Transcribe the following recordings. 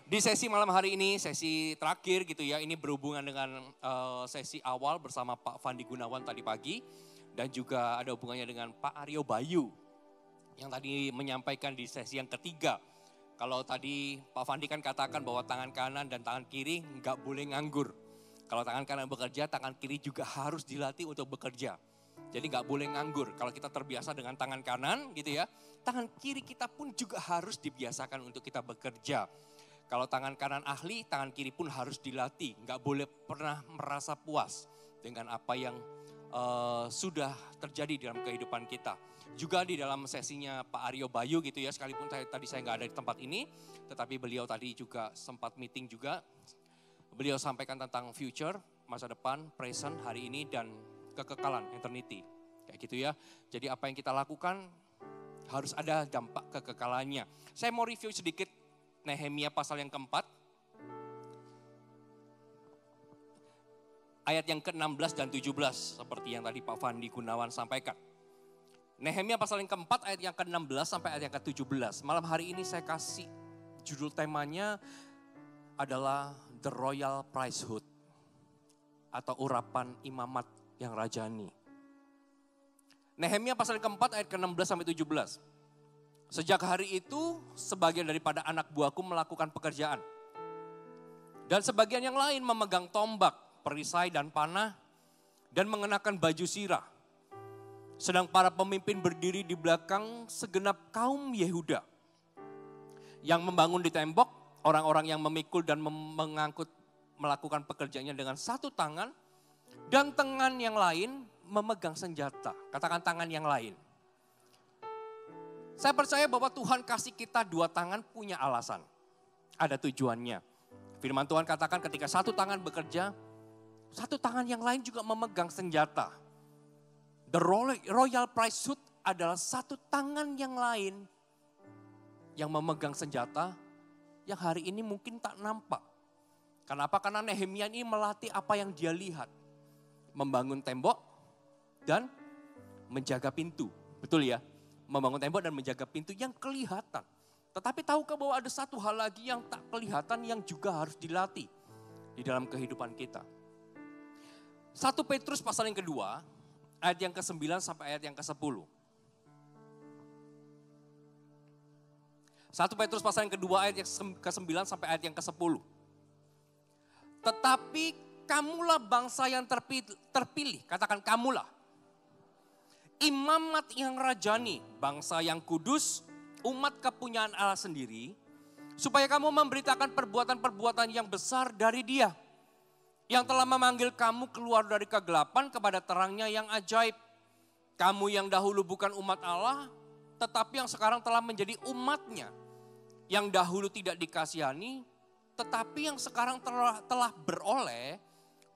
Di sesi malam hari ini, sesi terakhir gitu ya, ini berhubungan dengan sesi awal bersama Pak Fandi Gunawan tadi pagi. Dan juga ada hubungannya dengan Pak Aryo Bayu yang tadi menyampaikan di sesi yang ketiga. Kalau tadi Pak Fandi kan katakan bahwa tangan kanan dan tangan kiri nggak boleh nganggur. Kalau tangan kanan bekerja, tangan kiri juga harus dilatih untuk bekerja. Jadi nggak boleh nganggur. Kalau kita terbiasa dengan tangan kanan gitu ya, tangan kiri kita pun juga harus dibiasakan untuk kita bekerja. Kalau tangan kanan ahli, tangan kiri pun harus dilatih. Nggak boleh pernah merasa puas dengan apa yang sudah terjadi dalam kehidupan kita. Juga di dalam sesinya Pak Aryo Bayu gitu ya, sekalipun tadi saya nggak ada di tempat ini, tetapi beliau tadi juga sempat meeting juga. Beliau sampaikan tentang future, masa depan, present, hari ini, dan kekekalan, eternity. Kayak gitu ya. Jadi apa yang kita lakukan harus ada dampak kekekalannya. Saya mau review sedikit Nehemia pasal yang keempat. Ayat yang ke-16 dan 17 seperti yang tadi Pak Fandi Gunawan sampaikan. Nehemia pasal yang keempat ayat yang ke-16 sampai ayat yang ke-17. Malam hari ini saya kasih judul temanya adalah The Royal Priesthood atau urapan imamat yang rajani. Nehemia pasal yang keempat ayat ke-16 sampai 17. Sejak hari itu sebagian daripada anak buahku melakukan pekerjaan. Dan sebagian yang lain memegang tombak, perisai dan panah, dan mengenakan baju sirah. Sedang para pemimpin berdiri di belakang segenap kaum Yehuda. Yang membangun di tembok, orang-orang yang memikul dan mengangkut melakukan pekerjaannya dengan satu tangan. Dan tangan yang lain memegang senjata. Katakan tangan yang lain. Saya percaya bahwa Tuhan kasih kita dua tangan punya alasan. Ada tujuannya. Firman Tuhan katakan ketika satu tangan bekerja, satu tangan yang lain juga memegang senjata. The Royal Priesthood adalah satu tangan yang lain yang memegang senjata yang hari ini mungkin tak nampak. Kenapa? Karena Nehemia ini melatih apa yang dia lihat. Membangun tembok dan menjaga pintu. Betul ya? Membangun tembok dan menjaga pintu yang kelihatan. Tetapi tahukah bahwa ada satu hal lagi yang tak kelihatan yang juga harus dilatih di dalam kehidupan kita. 1 Petrus pasal yang kedua, ayat yang ke-9 sampai ayat yang ke-10. 1 Petrus pasal yang kedua ayat yang ke-9 sampai ayat yang ke-10. Tetapi kamulah bangsa yang terpilih, katakan kamulah. Imamat yang rajani, bangsa yang kudus, umat kepunyaan Allah sendiri, supaya kamu memberitakan perbuatan-perbuatan yang besar dari Dia, yang telah memanggil kamu keluar dari kegelapan kepada terangnya yang ajaib. Kamu yang dahulu bukan umat Allah, tetapi yang sekarang telah menjadi umatnya. Yang dahulu tidak dikasihani, tetapi yang sekarang telah beroleh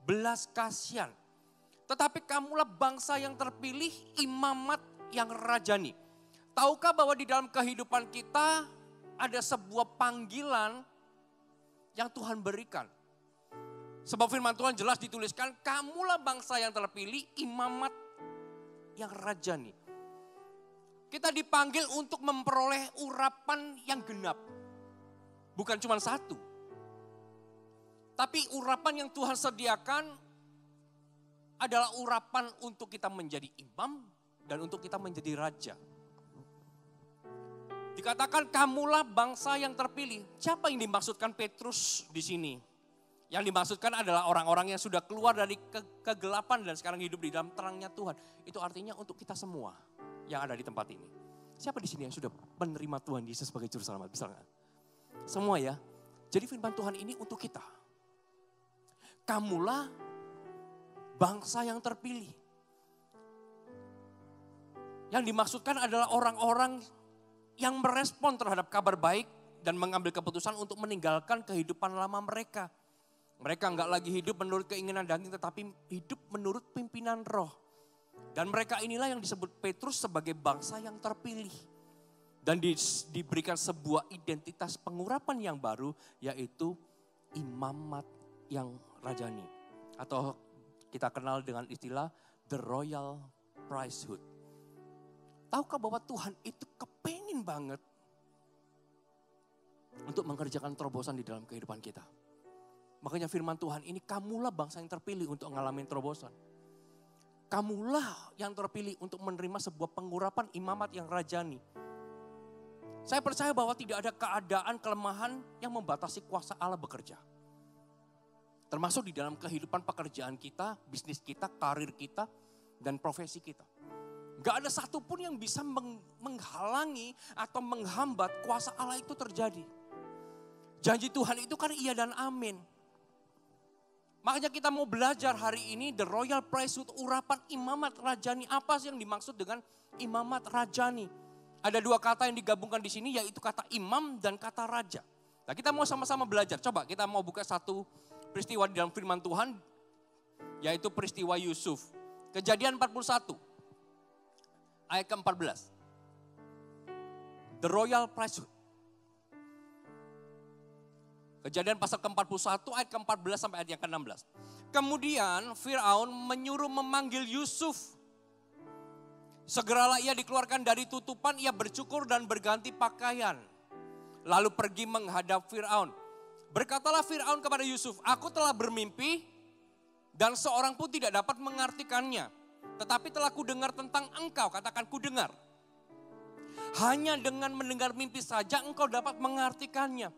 belas kasihan. Tetapi kamulah bangsa yang terpilih, imamat yang rajani. Tahukah bahwa di dalam kehidupan kita ada sebuah panggilan yang Tuhan berikan. Sebab firman Tuhan jelas dituliskan, kamulah bangsa yang terpilih, imamat yang rajani. Kita dipanggil untuk memperoleh urapan yang genap. Bukan cuma satu. Tapi urapan yang Tuhan sediakan adalah urapan untuk kita menjadi imam dan untuk kita menjadi raja. Dikatakan kamulah bangsa yang terpilih. Siapa yang dimaksudkan Petrus di sini? Yang dimaksudkan adalah orang-orang yang sudah keluar dari kegelapan dan sekarang hidup di dalam terangnya Tuhan. Itu artinya untuk kita semua yang ada di tempat ini. Siapa di sini yang sudah menerima Tuhan Yesus sebagai juru selamat? Bisa nggak? Semua ya. Jadi firman Tuhan ini untuk kita. Kamulah bangsa yang terpilih. Yang dimaksudkan adalah orang-orang yang merespon terhadap kabar baik dan mengambil keputusan untuk meninggalkan kehidupan lama mereka. Mereka enggak lagi hidup menurut keinginan daging tetapi hidup menurut pimpinan roh. Dan mereka inilah yang disebut Petrus sebagai bangsa yang terpilih. Dan diberikan sebuah identitas pengurapan yang baru yaitu imamat yang rajani. Atau kita kenal dengan istilah The Royal Priesthood. Tahukah bahwa Tuhan itu kepengen banget untuk mengerjakan terobosan di dalam kehidupan kita. Makanya firman Tuhan ini, kamulah bangsa yang terpilih untuk mengalami terobosan. Kamulah yang terpilih untuk menerima sebuah pengurapan imamat yang rajani. Saya percaya bahwa tidak ada keadaan kelemahan yang membatasi kuasa Allah bekerja. Termasuk di dalam kehidupan pekerjaan kita, bisnis kita, karir kita, dan profesi kita. Gak ada satupun yang bisa menghalangi atau menghambat kuasa Allah itu terjadi. Janji Tuhan itu kan iya dan amin. Makanya kita mau belajar hari ini the royal priesthood, urapan imamat rajani. Apa sih yang dimaksud dengan imamat rajani? Ada dua kata yang digabungkan di sini, yaitu kata imam dan kata raja. Nah, kita mau sama-sama belajar. Coba kita mau buka satu peristiwa di dalam firman Tuhan, yaitu peristiwa Yusuf. Kejadian 41, ayat ke-14. The royal priesthood. Kejadian pasal ke-41 ayat ke-14 sampai ayat yang ke-16. Kemudian Firaun menyuruh memanggil Yusuf. Segeralah ia dikeluarkan dari tutupan, ia bercukur dan berganti pakaian. Lalu pergi menghadap Firaun. Berkatalah Firaun kepada Yusuf, aku telah bermimpi dan seorang pun tidak dapat mengartikannya. Tetapi telah kudengar tentang engkau, katakan kudengar. Hanya dengan mendengar mimpi saja engkau dapat mengartikannya.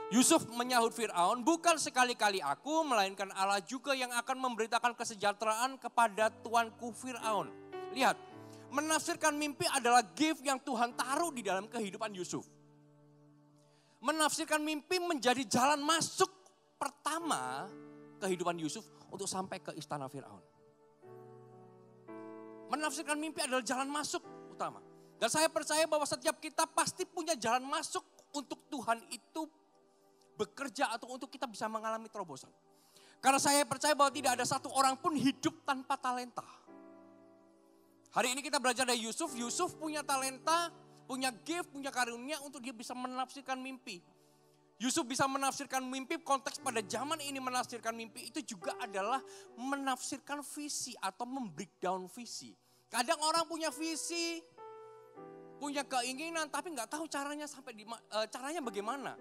Yusuf menyahut Firaun, bukan sekali-kali aku, melainkan Allah juga yang akan memberitakan kesejahteraan kepada tuanku Firaun. Lihat, menafsirkan mimpi adalah gift yang Tuhan taruh di dalam kehidupan Yusuf. Menafsirkan mimpi menjadi jalan masuk pertama kehidupan Yusuf untuk sampai ke istana Firaun. Menafsirkan mimpi adalah jalan masuk utama. Dan saya percaya bahwa setiap kita pasti punya jalan masuk untuk Tuhan itu bekerja atau untuk kita bisa mengalami terobosan. Karena saya percaya bahwa tidak ada satu orang pun hidup tanpa talenta. Hari ini kita belajar dari Yusuf. Yusuf punya talenta, punya gift, punya karunia untuk dia bisa menafsirkan mimpi. Yusuf bisa menafsirkan mimpi, konteks pada zaman ini menafsirkan mimpi itu juga adalah menafsirkan visi atau membreakdown visi. Kadang orang punya visi, punya keinginan tapi nggak tahu caranya caranya bagaimana.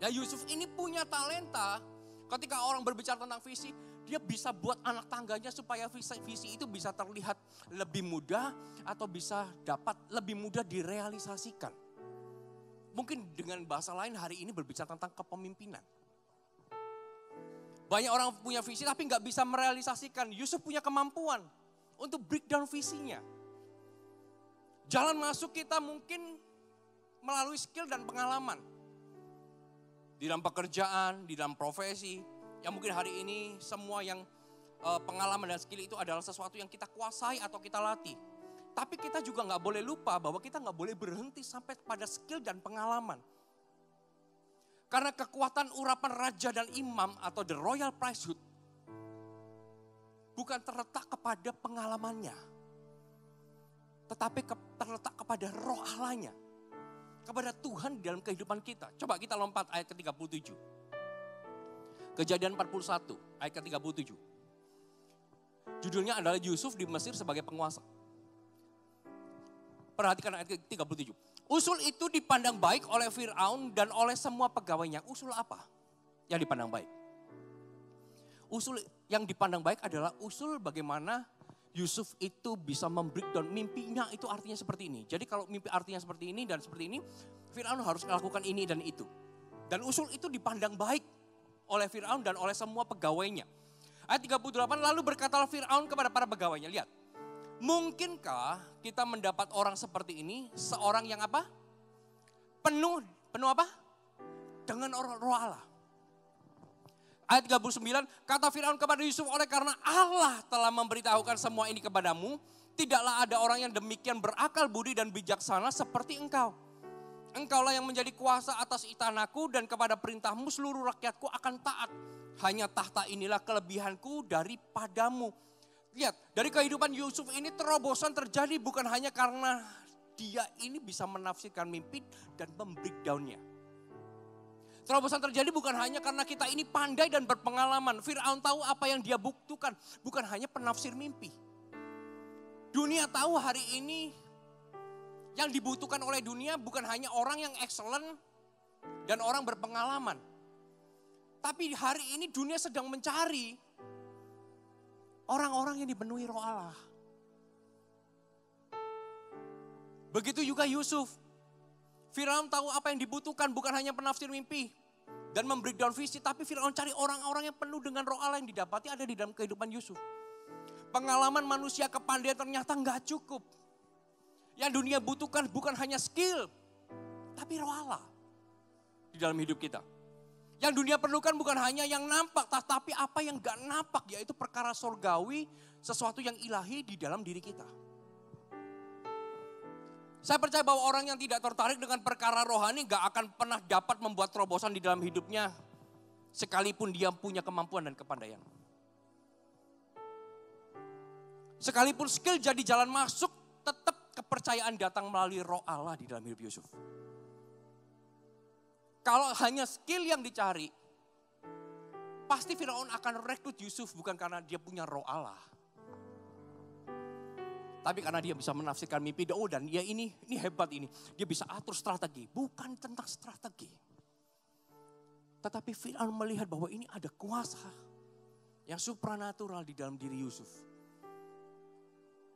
Ya Yusuf ini punya talenta, ketika orang berbicara tentang visi, dia bisa buat anak tangganya supaya visi itu bisa terlihat lebih mudah atau bisa dapat lebih mudah direalisasikan. Mungkin dengan bahasa lain hari ini berbicara tentang kepemimpinan. Banyak orang punya visi tapi nggak bisa merealisasikan. Yusuf punya kemampuan untuk breakdown visinya. Jalan masuk kita mungkin melalui skill dan pengalaman. Di dalam pekerjaan, di dalam profesi, yang mungkin hari ini semua yang pengalaman dan skill itu adalah sesuatu yang kita kuasai atau kita latih. Tapi kita juga gak boleh lupa bahwa kita gak boleh berhenti sampai pada skill dan pengalaman. Karena kekuatan urapan raja dan imam atau the royal priesthood bukan terletak kepada pengalamannya. Tetapi terletak kepada roh Allahnya. Kepada Tuhan dalam kehidupan kita. Coba kita lompat ayat ke-37. Kejadian 41 ayat ke-37. Judulnya adalah Yusuf di Mesir sebagai penguasa. Perhatikan ayat ke-37. Usul itu dipandang baik oleh Firaun dan oleh semua pegawainya. Usul apa yang dipandang baik? Usul yang dipandang baik adalah usul bagaimana Yusuf itu bisa membreakdown mimpinya, itu artinya seperti ini. Jadi kalau mimpi artinya seperti ini dan seperti ini, Firaun harus melakukan ini dan itu. Dan usul itu dipandang baik oleh Firaun dan oleh semua pegawainya. Ayat 38, lalu berkatalah Firaun kepada para pegawainya, lihat. Mungkinkah kita mendapat orang seperti ini, seorang yang apa? Penuh apa? Dengan roh Allah. Ayat 39, kata Firaun kepada Yusuf, oleh karena Allah telah memberitahukan semua ini kepadamu, tidaklah ada orang yang demikian berakal budi dan bijaksana seperti engkau. Engkaulah yang menjadi kuasa atas istanaku dan kepada perintahmu seluruh rakyatku akan taat. Hanya tahta inilah kelebihanku daripadamu. Lihat, dari kehidupan Yusuf ini terobosan terjadi bukan hanya karena dia ini bisa menafsirkan mimpi dan membreakdownnya. Terobosan terjadi bukan hanya karena kita ini pandai dan berpengalaman. Firaun tahu apa yang dia butuhkan, bukan hanya penafsir mimpi. Dunia tahu hari ini yang dibutuhkan oleh dunia bukan hanya orang yang excellent, dan orang berpengalaman. Tapi hari ini dunia sedang mencari orang-orang yang dipenuhi Roh Allah. Begitu juga Yusuf. Firaun tahu apa yang dibutuhkan, bukan hanya penafsir mimpi dan membreakdown visi, tapi Firaun cari orang-orang yang penuh dengan Roh Allah yang didapati ada di dalam kehidupan Yusuf. Pengalaman manusia, kepandaian ternyata nggak cukup. Yang dunia butuhkan bukan hanya skill, tapi Roh Allah di dalam hidup kita. Yang dunia perlukan bukan hanya yang nampak, tapi apa yang gak nampak, yaitu perkara surgawi, sesuatu yang ilahi di dalam diri kita. Saya percaya bahwa orang yang tidak tertarik dengan perkara rohani gak akan pernah dapat membuat terobosan di dalam hidupnya, sekalipun dia punya kemampuan dan kepandaian. Sekalipun skill jadi jalan masuk, tetap kepercayaan datang melalui Roh Allah di dalam hidup Yusuf. Kalau hanya skill yang dicari, pasti Firaun akan rekrut Yusuf bukan karena dia punya Roh Allah. Tapi karena dia bisa menafsirkan mimpi, dan ya ini hebat ini. Dia bisa atur strategi, bukan tentang strategi. Tetapi Firaun melihat bahwa ini ada kuasa yang supranatural di dalam diri Yusuf.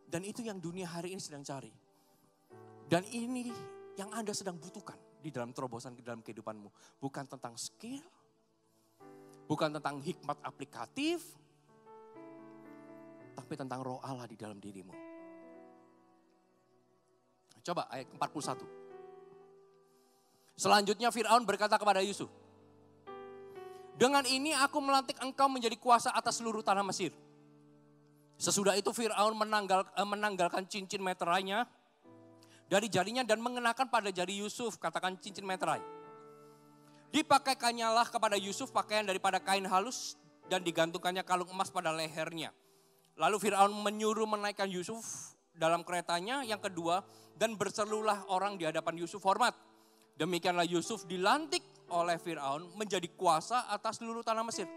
Dan itu yang dunia hari ini sedang cari. Dan ini yang Anda sedang butuhkan di dalam terobosan di dalam kehidupanmu. Bukan tentang skill, bukan tentang hikmat aplikatif, tapi tentang Roh Allah di dalam dirimu. Coba ayat 41. Selanjutnya Firaun berkata kepada Yusuf, dengan ini aku melantik engkau menjadi kuasa atas seluruh tanah Mesir. Sesudah itu Firaun menanggalkan cincin meterainya dari jarinya dan mengenakan pada jari Yusuf, katakan cincin meterai. Dipakaikannya kepada Yusuf pakaian daripada kain halus dan digantungkannya kalung emas pada lehernya. Lalu Firaun menyuruh menaikkan Yusuf dalam keretanya yang kedua dan berseluruhlah orang di hadapan Yusuf hormat. Demikianlah Yusuf dilantik oleh Firaun menjadi kuasa atas seluruh tanah Mesir.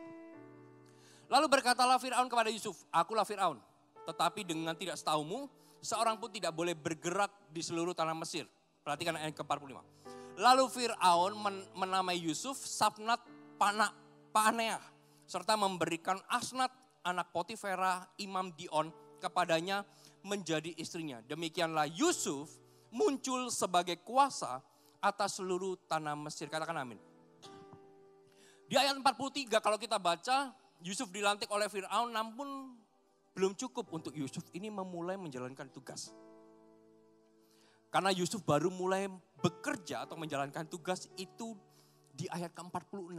Lalu berkatalah Firaun kepada Yusuf, akulah Firaun, tetapi dengan tidak setaumu, seorang pun tidak boleh bergerak di seluruh tanah Mesir. Perhatikan ayat ke-45. Lalu Firaun menamai Yusuf Safnat Paneah, serta memberikan Asnat anak Potifera imam Dion kepadanya menjadi istrinya. Demikianlah Yusuf muncul sebagai kuasa atas seluruh tanah Mesir. Katakan amin. Di ayat 43 kalau kita baca, Yusuf dilantik oleh Firaun, namun belum cukup untuk Yusuf ini memulai menjalankan tugas. Karena Yusuf baru mulai bekerja atau menjalankan tugas itu di ayat ke-46.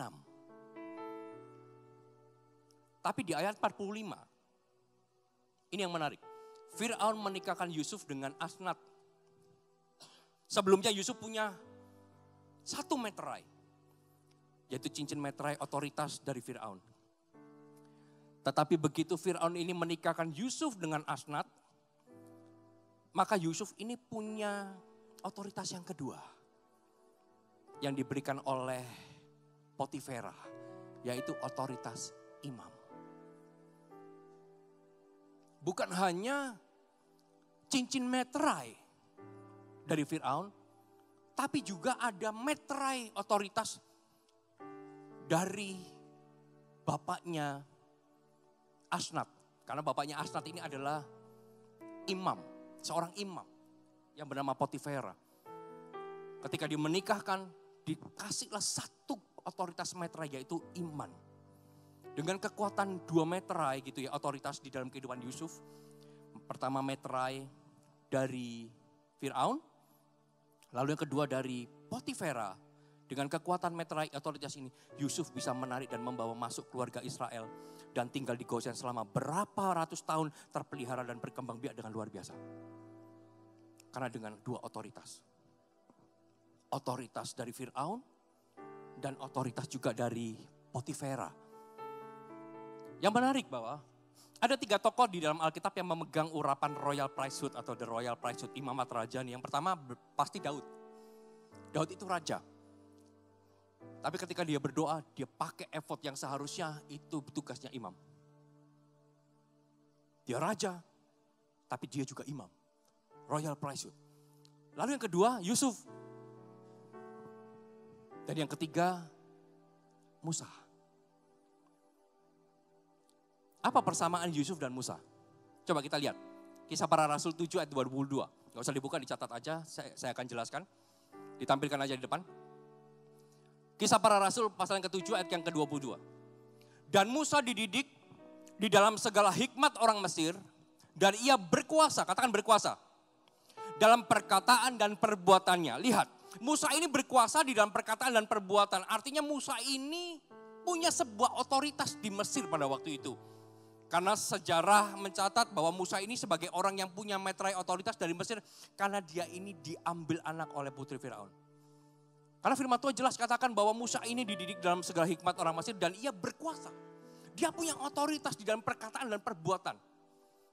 Tapi di ayat 45, ini yang menarik. Firaun menikahkan Yusuf dengan Asnat. Sebelumnya Yusuf punya satu meterai, yaitu cincin meterai otoritas dari Firaun. Tetapi begitu Firaun ini menikahkan Yusuf dengan Asnat, maka Yusuf ini punya otoritas yang kedua yang diberikan oleh Potifera, yaitu otoritas imam. Bukan hanya cincin meterai dari Firaun, tapi juga ada meterai otoritas dari bapaknya Asnat. Karena bapaknya Asnat ini adalah imam, seorang imam yang bernama Potifera. Ketika dia menikahkan, dikasihlah satu otoritas meterai yaitu iman. Dengan kekuatan 2 meterai gitu ya, otoritas di dalam kehidupan Yusuf. Pertama meterai dari Firaun, lalu yang kedua dari Potifera. Dengan kekuatan meterai otoritas ini, Yusuf bisa menarik dan membawa masuk keluarga Israel dan tinggal di Goshen selama berapa ratus tahun, terpelihara dan berkembang biak dengan luar biasa. Karena dengan 2 otoritas. Otoritas dari Firaun dan otoritas juga dari Potifera. Yang menarik bahwa ada 3 tokoh di dalam Alkitab yang memegang urapan Royal Priesthood atau The Royal Priesthood, imamat raja. Yang pertama pasti Daud. Daud itu raja. Tapi ketika dia berdoa, dia pakai effort yang seharusnya itu tugasnya imam. Dia raja, tapi dia juga imam. Royal Priesthood. Lalu yang kedua, Yusuf. Dan yang ketiga, Musa. Apa persamaan Yusuf dan Musa? Coba kita lihat. Kisah Para Rasul 7 ayat 22. Gak usah dibuka, dicatat aja, saya akan jelaskan. Ditampilkan aja di depan. Kisah Para Rasul pasal yang ke-7 ayat yang ke-22. Dan Musa dididik di dalam segala hikmat orang Mesir. Dan ia berkuasa, katakan berkuasa. Dalam perkataan dan perbuatannya. Lihat, Musa ini berkuasa di dalam perkataan dan perbuatan. Artinya Musa ini punya sebuah otoritas di Mesir pada waktu itu. Karena sejarah mencatat bahwa Musa ini sebagai orang yang punya meterai otoritas dari Mesir. Karena dia ini diambil anak oleh putri Firaun. Karena firman Tuhan jelas katakan bahwa Musa ini dididik dalam segala hikmat orang Mesir dan ia berkuasa. Dia punya otoritas di dalam perkataan dan perbuatan.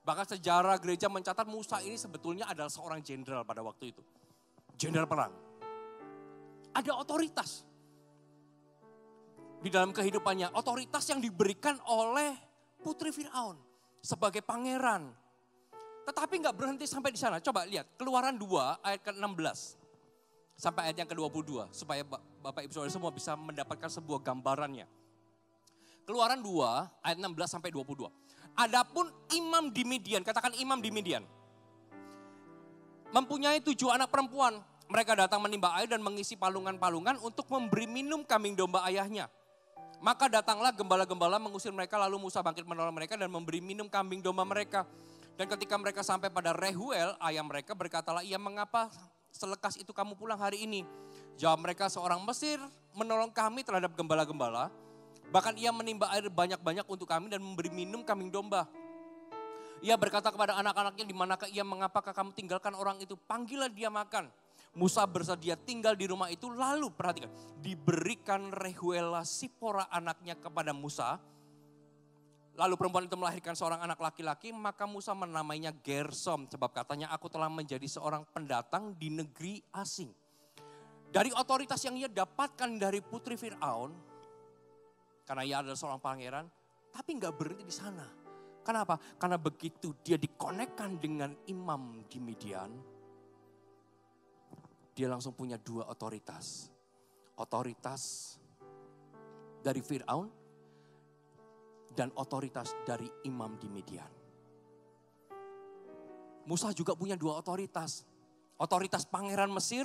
Bahkan sejarah gereja mencatat Musa ini sebetulnya adalah seorang jenderal pada waktu itu. Jenderal perang. Ada otoritas di dalam kehidupannya. Otoritas yang diberikan oleh putri Firaun sebagai pangeran. Tetapi gak berhenti sampai di sana. Coba lihat Keluaran 2 ayat ke-16 sampai ayat yang ke-22. Supaya Bapak Ibu Saudara semua bisa mendapatkan sebuah gambarannya. Keluaran 2 ayat 16 sampai 22. Adapun imam di Midian, katakan imam di Midian. Mempunyai 7 anak perempuan. Mereka datang menimba air dan mengisi palungan-palungan untuk memberi minum kambing domba ayahnya. Maka datanglah gembala-gembala mengusir mereka, lalu Musa bangkit menolong mereka dan memberi minum kambing domba mereka. Dan ketika mereka sampai pada Rehuel, ayah mereka berkatalah, ia mengapa selekas itu kamu pulang hari ini? Jawab mereka, seorang Mesir menolong kami terhadap gembala-gembala. Bahkan ia menimba air banyak-banyak untuk kami dan memberi minum kambing domba. Ia berkata kepada anak-anaknya, di manakah ia, mengapakah kamu tinggalkan orang itu? Panggillah dia makan. Musa bersedia tinggal di rumah itu, lalu perhatikan, diberikan Rehuela Sipora anaknya kepada Musa. Lalu perempuan itu melahirkan seorang anak laki-laki, maka Musa menamainya Gersom. Sebab katanya, aku telah menjadi seorang pendatang di negeri asing. Dari otoritas yang ia dapatkan dari putri Firaun, karena ia adalah seorang pangeran, tapi gak berhenti di sana. Kenapa? Karena begitu dia dikonekkan dengan imam di Midian, dia langsung punya 2 otoritas. Otoritas dari Firaun dan otoritas dari imam di Midian. Musa juga punya 2 otoritas. Otoritas pangeran Mesir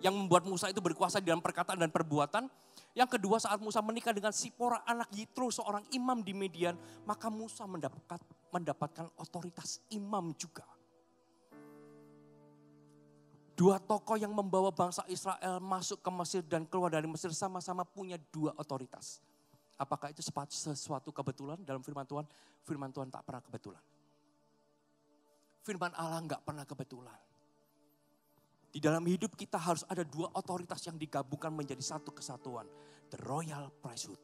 yang membuat Musa itu berkuasa di dalam perkataan dan perbuatan. Yang kedua, saat Musa menikah dengan Sipora anak Yitro, seorang imam di Midian, maka Musa mendapatkan otoritas imam juga. 2 tokoh yang membawa bangsa Israel masuk ke Mesir dan keluar dari Mesir sama-sama punya 2 otoritas. Apakah itu sesuatu kebetulan dalam firman Tuhan? Firman Tuhan tak pernah kebetulan. Firman Allah gak pernah kebetulan. Di dalam hidup kita harus ada 2 otoritas yang digabungkan menjadi satu kesatuan. The Royal Priesthood.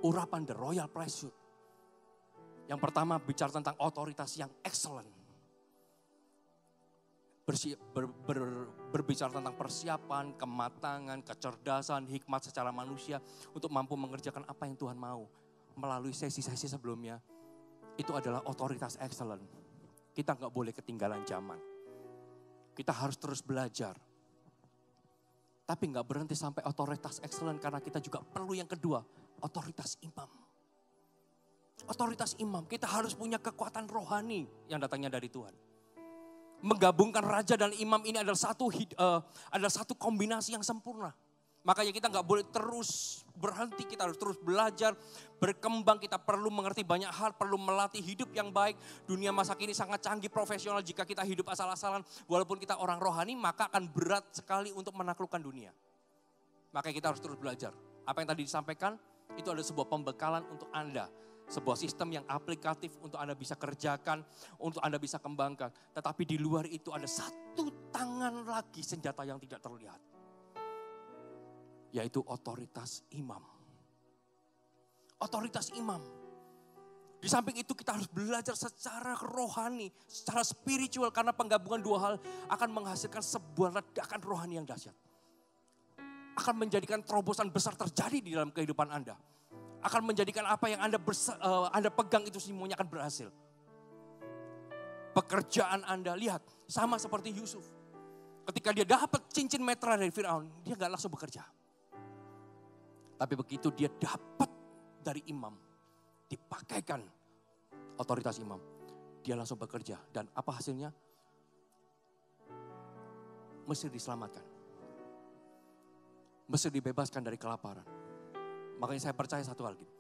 Urapan The Royal Priesthood. Yang pertama bicara tentang otoritas yang excellent. Berbicara tentang persiapan, kematangan, kecerdasan, hikmat secara manusia untuk mampu mengerjakan apa yang Tuhan mau. Melalui sesi-sesi sebelumnya, itu adalah otoritas excellent. Kita gak boleh ketinggalan zaman. Kita harus terus belajar. Tapi gak berhenti sampai otoritas excellent karena kita juga perlu yang kedua, otoritas imam. Otoritas imam, kita harus punya kekuatan rohani yang datangnya dari Tuhan. Menggabungkan raja dan imam ini adalah satu kombinasi yang sempurna. Makanya kita gak boleh terus berhenti, kita harus terus belajar, berkembang. Kita perlu mengerti banyak hal, perlu melatih hidup yang baik. Dunia masa kini sangat canggih profesional, jika kita hidup asal-asalan. Walaupun kita orang rohani, maka akan berat sekali untuk menaklukkan dunia. Makanya kita harus terus belajar. Apa yang tadi disampaikan, itu adalah sebuah pembekalan untuk Anda. Sebuah sistem yang aplikatif untuk Anda bisa kerjakan, untuk Anda bisa kembangkan. Tetapi di luar itu ada satu tangan lagi senjata yang tidak terlihat. Yaitu otoritas imam. Otoritas imam. Di samping itu kita harus belajar secara rohani, secara spiritual. Karena penggabungan 2 hal akan menghasilkan sebuah ledakan rohani yang dahsyat. Akan menjadikan terobosan besar terjadi di dalam kehidupan Anda. Akan menjadikan apa yang Anda pegang itu semuanya akan berhasil. Pekerjaan Anda, lihat, sama seperti Yusuf. Ketika dia dapat cincin metra dari Firaun, dia gak langsung bekerja. Tapi begitu dia dapat dari imam, dipakaikan otoritas imam, dia langsung bekerja. Dan apa hasilnya? Mesir diselamatkan. Mesir dibebaskan dari kelaparan. Makanya saya percaya satu hal gitu.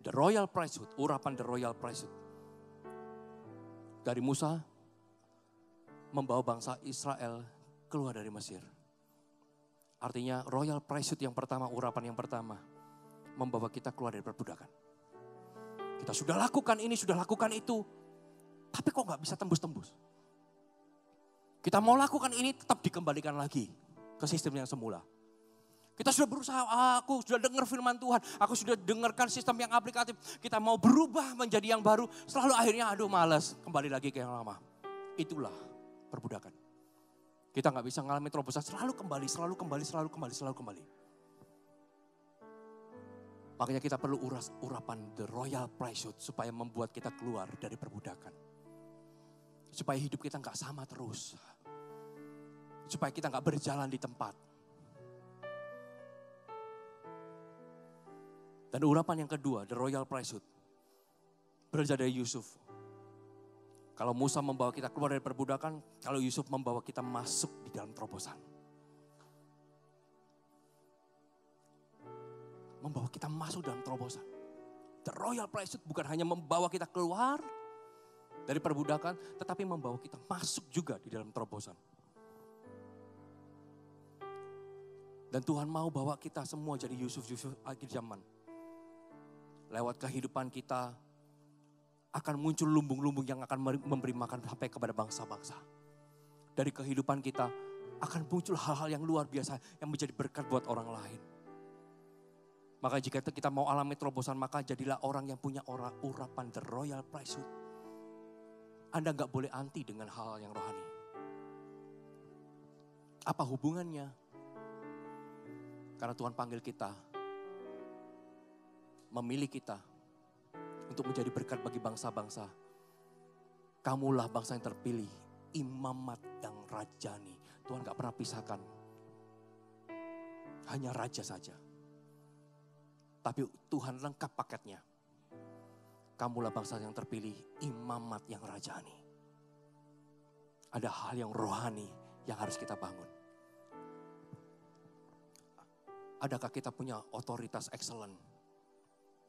The royal priesthood, urapan the royal priesthood. Dari Musa membawa bangsa Israel keluar dari Mesir. Artinya royal priesthood yang pertama, urapan yang pertama, membawa kita keluar dari perbudakan. Kita sudah lakukan ini, sudah lakukan itu, tapi kok gak bisa tembus-tembus. Kita mau lakukan ini, tetap dikembalikan lagi ke sistem yang semula. Kita sudah berusaha, aku sudah dengar firman Tuhan, aku sudah dengarkan sistem yang aplikatif. Kita mau berubah menjadi yang baru, selalu akhirnya aduh malas, kembali lagi ke yang lama. Itulah perbudakan. Kita gak bisa mengalami terobosan, selalu kembali. Makanya kita perlu urapan the royal priesthood supaya membuat kita keluar dari perbudakan. Supaya hidup kita gak sama terus. Supaya kita gak berjalan di tempat. Dan urapan yang kedua, the royal priesthood, belajar dari Yusuf. Kalau Musa membawa kita keluar dari perbudakan, kalau Yusuf membawa kita masuk di dalam terobosan. Membawa kita masuk dalam terobosan. The royal priesthood bukan hanya membawa kita keluar dari perbudakan, tetapi membawa kita masuk juga di dalam terobosan. Dan Tuhan mau bawa kita semua jadi Yusuf-Yusuf akhir zaman. Lewat kehidupan kita akan muncul lumbung-lumbung yang akan memberi makan sampai kepada bangsa-bangsa. Dari kehidupan kita akan muncul hal-hal yang luar biasa yang menjadi berkat buat orang lain. Maka jika kita mau alami terobosan, maka jadilah orang yang punya urapan the royal priesthood. Anda gak boleh anti dengan hal yang rohani. Apa hubungannya? Karena Tuhan panggil kita, memilih kita untuk menjadi berkat bagi bangsa-bangsa. Kamulah bangsa yang terpilih, imamat yang rajani. Tuhan gak pernah pisahkan. Hanya raja saja. Tapi Tuhan lengkap paketnya. Kamulah bangsa yang terpilih, imamat yang rajani. Ada hal yang rohani yang harus kita bangun. Adakah kita punya otoritas excellent?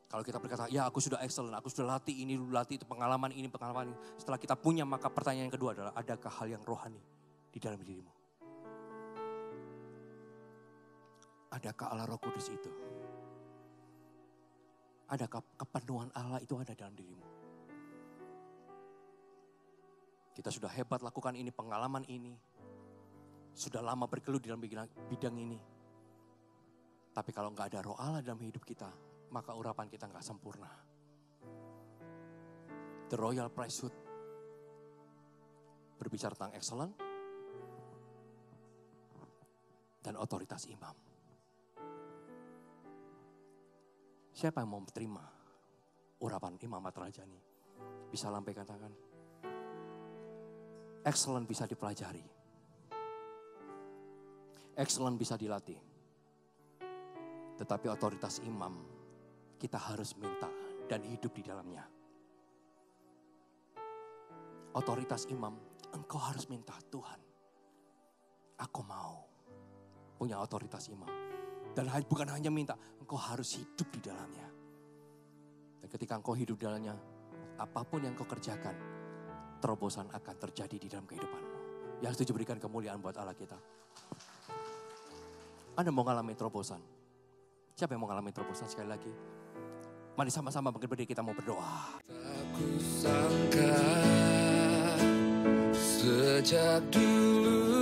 Kalau kita berkata, ya aku sudah excellent, aku sudah latih ini, latih itu, pengalaman ini, pengalaman ini. Setelah kita punya, maka pertanyaan yang kedua adalah, adakah hal yang rohani di dalam dirimu? Adakah Allah Roh Kudus itu? Adakah kepenuhan Allah itu ada dalam dirimu? Kita sudah hebat lakukan ini, pengalaman ini. Sudah lama bergelut di dalam bidang ini. Tapi kalau nggak ada Roh Allah dalam hidup kita, maka urapan kita nggak sempurna. The royal priesthood berbicara tentang excellent dan otoritas imam. Siapa yang mau terima urapan imamat rajani? Bisa lambaikan tangan. Excellent bisa dipelajari. Excellent bisa dilatih. Tetapi otoritas imam kita harus minta dan hidup di dalamnya. Otoritas imam, engkau harus minta, Tuhan, aku mau punya otoritas imam. Dan bukan hanya minta, engkau harus hidup di dalamnya. Dan ketika engkau hidup di dalamnya, apapun yang engkau kerjakan, terobosan akan terjadi di dalam kehidupanmu. Yang setuju berikan kemuliaan buat Allah kita. Anda mau mengalami terobosan? Siapa yang mau mengalami terobosan sekali lagi? Mari sama-sama berdiri, kita mau berdoa. Aku sangka sejak dulu